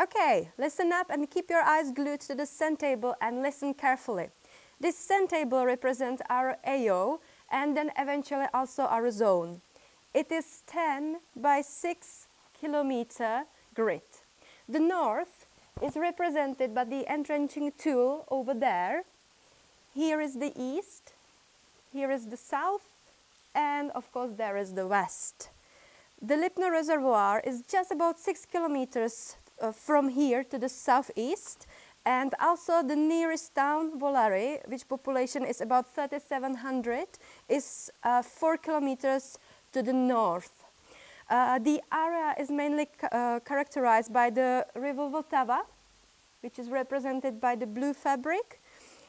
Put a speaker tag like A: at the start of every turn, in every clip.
A: Okay, listen up and keep your eyes glued to the cent table and listen carefully. This cent table represents our AO and then eventually also our zone. It is 10 by 6 kilometer grid. The north is represented by the entrenching tool over there. Here is the east, here is the south, and of course there is the west. The Lipno Reservoir is just about 6 kilometers from here to the southeast, and also the nearest town, Volary, which population is about 3,700, is 4 kilometers to the north. The area is mainly characterized by the river Vltava, which is represented by the blue fabric.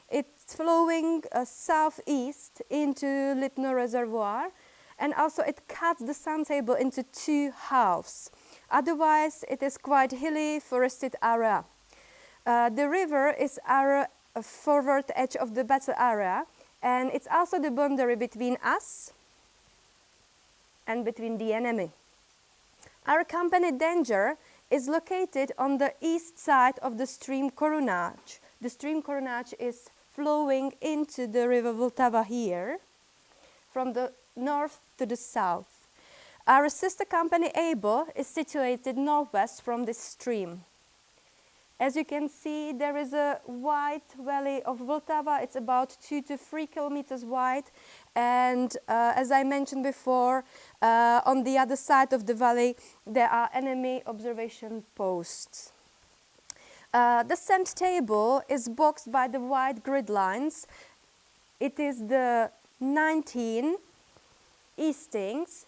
A: It's flowing southeast into Lipno Reservoir, and also it cuts the sand table into two halves. Otherwise, it is quite hilly, forested area. The river is our forward edge of the battle area, and it's also the boundary between us and between the enemy. Our company Danger is located on the east side of the stream Korunach. The stream Korunach is flowing into the river Vltava here, from the north to the south. Our sister company Abo is situated northwest from this stream. As you can see, there is a wide valley of Vltava. It's about 2 to 3 kilometers wide, and as I mentioned before, on the other side of the valley there are enemy observation posts. The scent table is boxed by the white grid lines. It is the 19 eastings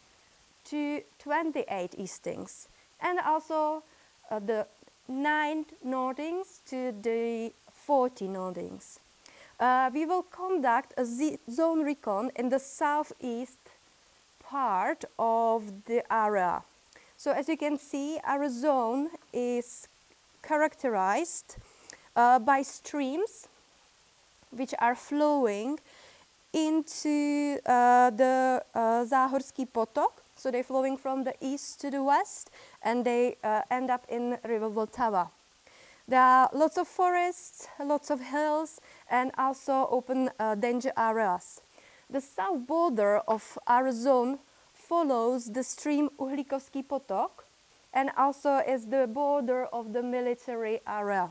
A: to 28 eastings, and also the 9 northings to the 40 northings. We will conduct a zone recon in the southeast part of the area. So as you can see, our zone is characterized by streams which are flowing into the Záhorský potok. So they're flowing from the east to the west, and they end up in river Vltava. There are lots of forests, lots of hills, and also open danger areas. The south border of our zone follows the stream Uhlíkovský potok, and also is the border of the military area.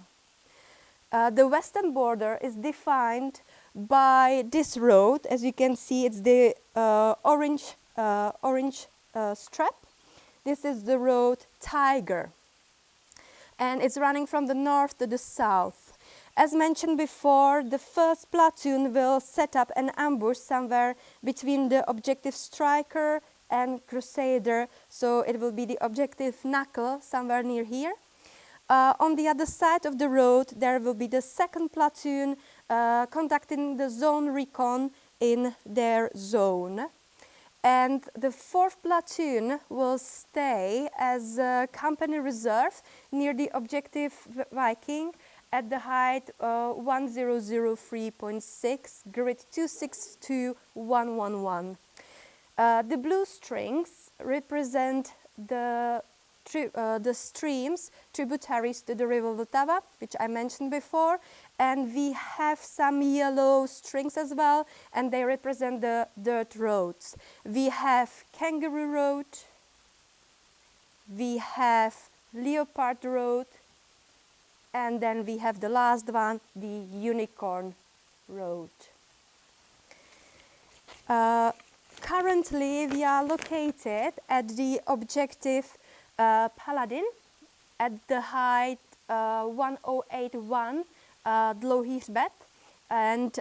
A: The western border is defined by this road. As you can see, it's the orange strap. This is the road Tiger, and it's running from the north to the south. As mentioned before, the first platoon will set up an ambush somewhere between the objective striker and crusader, so it will be the objective knuckle somewhere near here. On the other side of the road there will be the second platoon conducting the zone recon in their zone. And the fourth platoon will stay as a company reserve near the objective Viking at the height 1003.6, grid 262111. The blue strings represent the streams tributaries to the river Vltava, which I mentioned before, and we have some yellow strings as well, and they represent the dirt roads. We have Kangaroo Road, we have Leopard Road, and then we have the last one, the Unicorn Road. Currently we are located at the objective Paladin at the height 1081 Dlouhý hřbet, and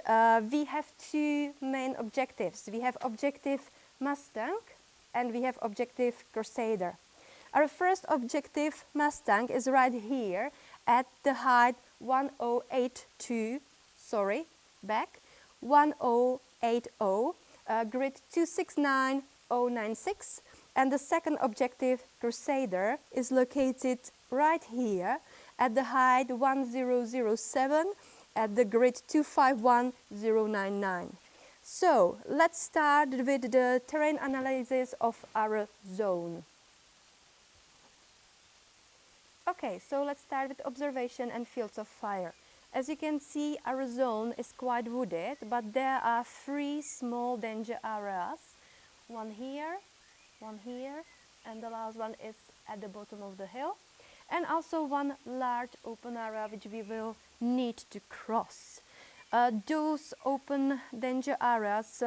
A: we have two main objectives. We have objective Mustang and we have objective Crusader. Our first objective Mustang is right here at the height 1080, grid 269096. And the second objective, Crusader, is located right here at the height 1007 at the grid 251099. So let's start with the terrain analysis of our zone. Okay, so let's start with observation and fields of fire. As you can see, our zone is quite wooded, but there are 3 small danger areas. One here, and the last one is at the bottom of the hill. And also one large open area which we will need to cross. Those open danger areas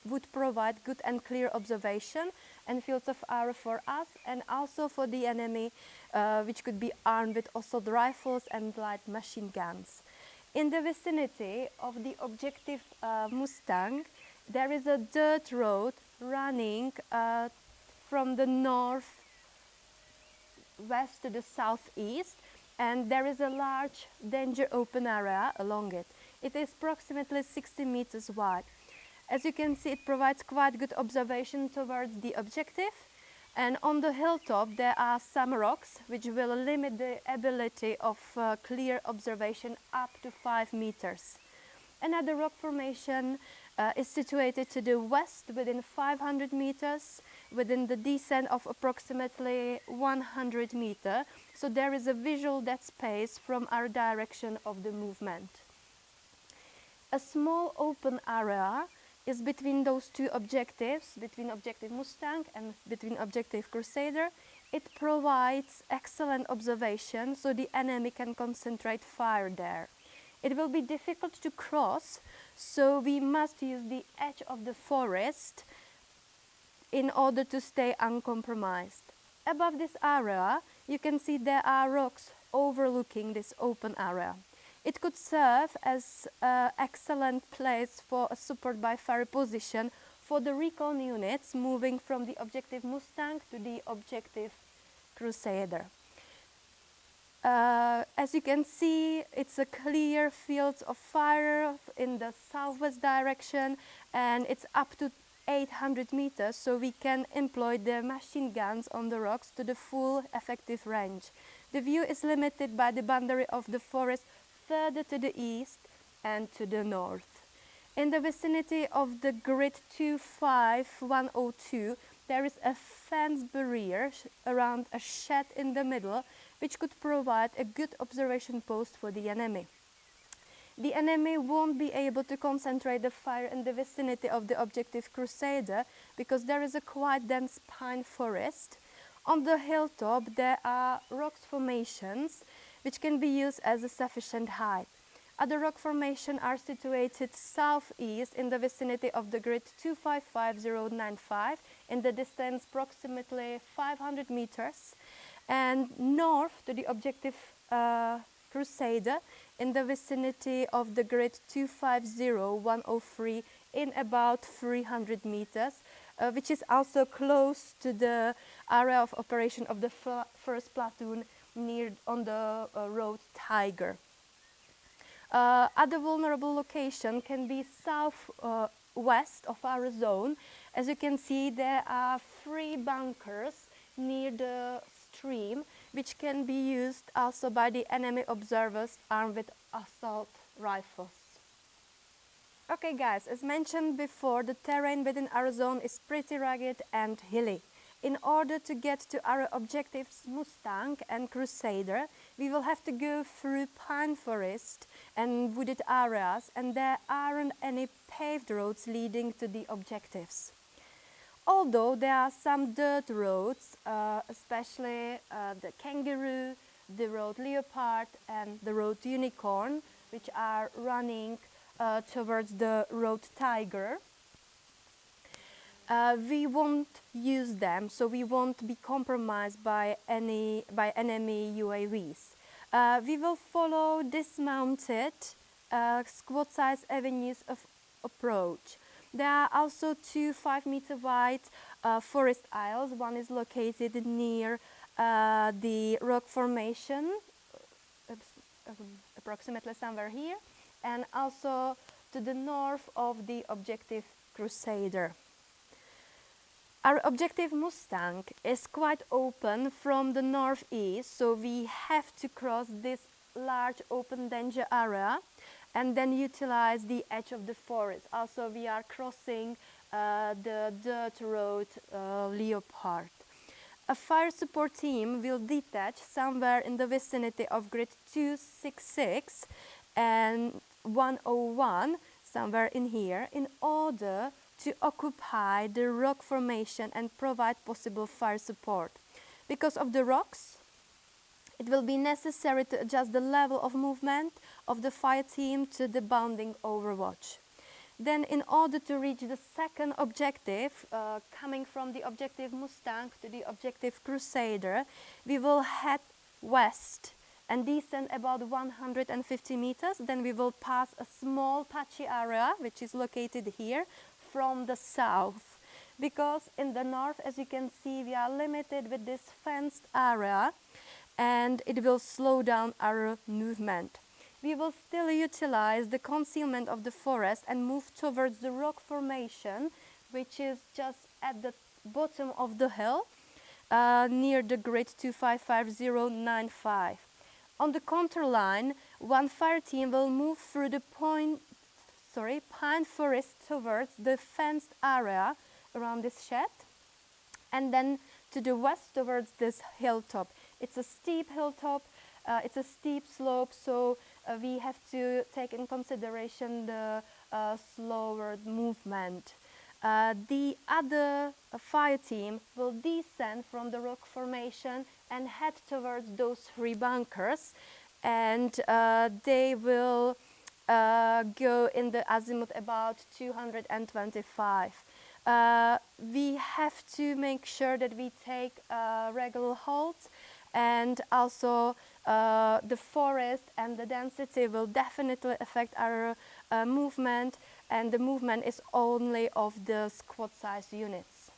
A: would provide good and clear observation and fields of fire for us and also for the enemy, which could be armed with assault rifles and light machine guns. In the vicinity of the objective Mustang, there is a dirt road running from the north west to the southeast, and there is a large danger open area along it. It is approximately 60 meters wide. As you can see, it provides quite good observation towards the objective, and on the hilltop there are some rocks which will limit the ability of clear observation up to 5 meters. Another rock formation is situated to the west within 500 meters, within the descent of approximately 100 meters. So there is a visual dead space from our direction of the movement. A small open area is between those 2 objectives, between objective Mustang and between objective Crusader. It provides excellent observation so the enemy can concentrate fire there. It will be difficult to cross, so we must use the edge of the forest in order to stay uncompromised. Above this area, you can see there are rocks overlooking this open area. It could serve as an excellent place for a support by fire position for the recon units moving from the objective Mustang to the objective Crusader. As you can see, it's a clear field of fire in the southwest direction, and it's up to 800 meters, so we can employ the machine guns on the rocks to the full effective range. The view is limited by the boundary of the forest further to the east and to the north. In the vicinity of the grid 25102, there is a fence barrier around a shed in the middle, which could provide a good observation post for the enemy. The enemy won't be able to concentrate the fire in the vicinity of the objective Crusader because there is a quite dense pine forest. On the hilltop there are rock formations which can be used as a sufficient height. Other rock formations are situated southeast in the vicinity of the grid 255095 in the distance approximately 500 meters, and north to the objective Crusader in the vicinity of the grid 250103 in about 300 meters, which is also close to the area of operation of the first platoon near on the road Tiger. Other vulnerable location can be southwest of our zone. As you can see, there are 3 bunkers near the stream, which can be used also by the enemy observers armed with assault rifles. Okay guys, as mentioned before, the terrain within our zone is pretty rugged and hilly. In order to get to our objectives Mustang and Crusader, we will have to go through pine forest and wooded areas, and there aren't any paved roads leading to the objectives. Although there are some dirt roads, especially the Kangaroo, the road Leopard and the road Unicorn, which are running towards the road Tiger. We won't use them, so we won't be compromised by enemy UAVs. We will follow dismounted squad-size avenues of approach. There are also 2 5-meter wide forest aisles. One is located near the rock formation, approximately somewhere here, and also to the north of the objective Crusader. Our objective Mustang is quite open from the northeast, so we have to cross this large open danger area and then utilize the edge of the forest. Also, we are crossing the dirt road Leopard. A fire support team will detach somewhere in the vicinity of grid 266 and 101, somewhere in here, in order to occupy the rock formation and provide possible fire support. Because of the rocks, it will be necessary to adjust the level of movement of the fire team to the bounding overwatch. Then, in order to reach the second objective, coming from the objective Mustang to the objective Crusader, we will head west and descend about 150 meters. Then we will pass a small patchy area, which is located here, from the south. Because in the north, as you can see, we are limited with this fenced area, and it will slow down our movement. We will still utilize the concealment of the forest and move towards the rock formation, which is just at the bottom of the hill, near the grid 255095. On the contour line, one fire team will move through the pine forest towards the fenced area around this shed, and then to the west towards this hilltop. It's a steep hilltop, it's a steep slope, so we have to take in consideration the slower movement. The other fire team will descend from the rock formation and head towards those three bunkers, and they will go in the azimuth about 225. We have to make sure that we take regular halts, and also the forest and the density will definitely affect our movement, and the movement is only of the squad size units.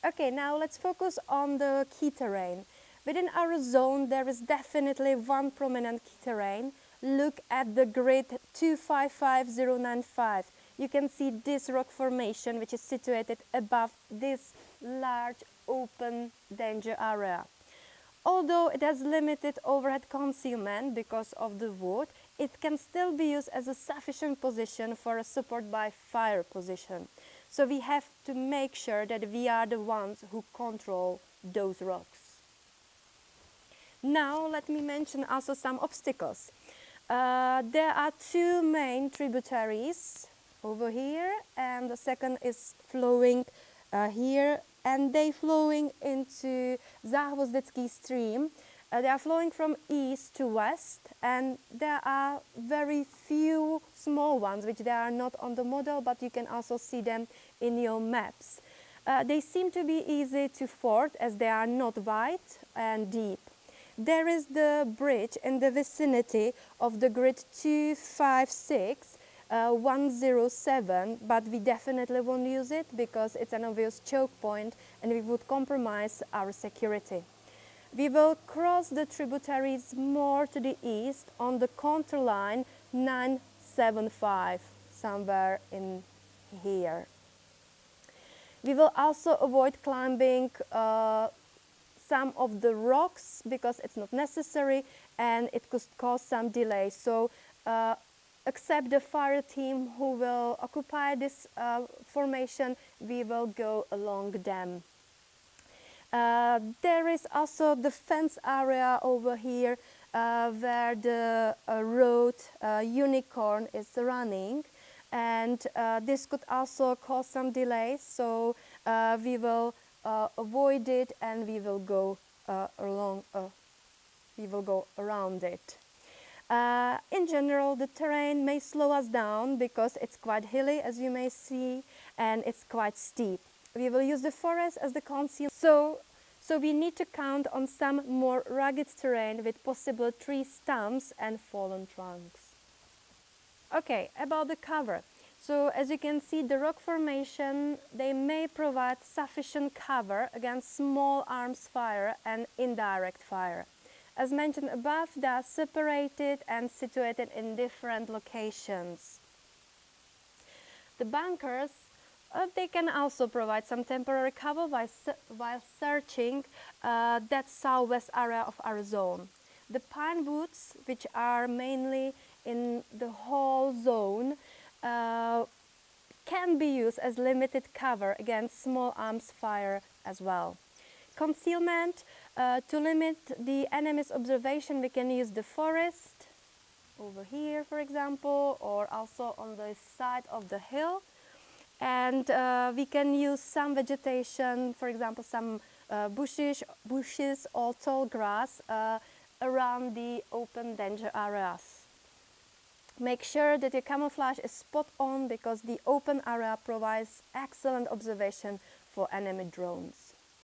A: Okay, now let's focus on the key terrain. Within our zone there is definitely one prominent key terrain. Look at the grid 255095. You can see this rock formation, which is situated above this large open danger area. Although it has limited overhead concealment because of the wood, it can still be used as a sufficient position for a support by fire position. So we have to make sure that we are the ones who control those rocks. Now let me mention also some obstacles. There are two main tributaries over here, and the second is flowing here, and they flowing into Záhvozdecký stream. They are flowing from east to west, and there are very few small ones which they are not on the model, but you can also see them in your maps. They seem to be easy to ford as they are not wide and deep. There is the bridge in the vicinity of the grid 256-107, but we definitely won't use it because it's an obvious choke point and we would compromise our security. We will cross the tributaries more to the east on the contour line 975, somewhere in here. We will also avoid climbing some of the rocks because it's not necessary and it could cause some delay. So except the fire team who will occupy this formation, we will go along them. There is also the fence area over here where the road Unicorn is running, and this could also cause some delays, so we will avoid it and we will go around it. In general, the terrain may slow us down because it's quite hilly, as you may see, and it's quite steep. We will use the forest as the conceal, so we need to count on some more rugged terrain with possible tree stumps and fallen trunks. Okay, about the cover. So as you can see, the rock formation, they may provide sufficient cover against small arms fire and indirect fire. As mentioned above, they are separated and situated in different locations. The bunkers, they can also provide some temporary cover while searching that southwest area of our zone. The pine woods, which are mainly in the whole zone, can be used as limited cover against small arms fire as well. concealment. To limit the enemy's observation, we can use the forest, over here for example, or also on the side of the hill. And we can use some vegetation, for example some bushes or tall grass around the open danger areas. Make sure that your camouflage is spot on because the open area provides excellent observation for enemy drones.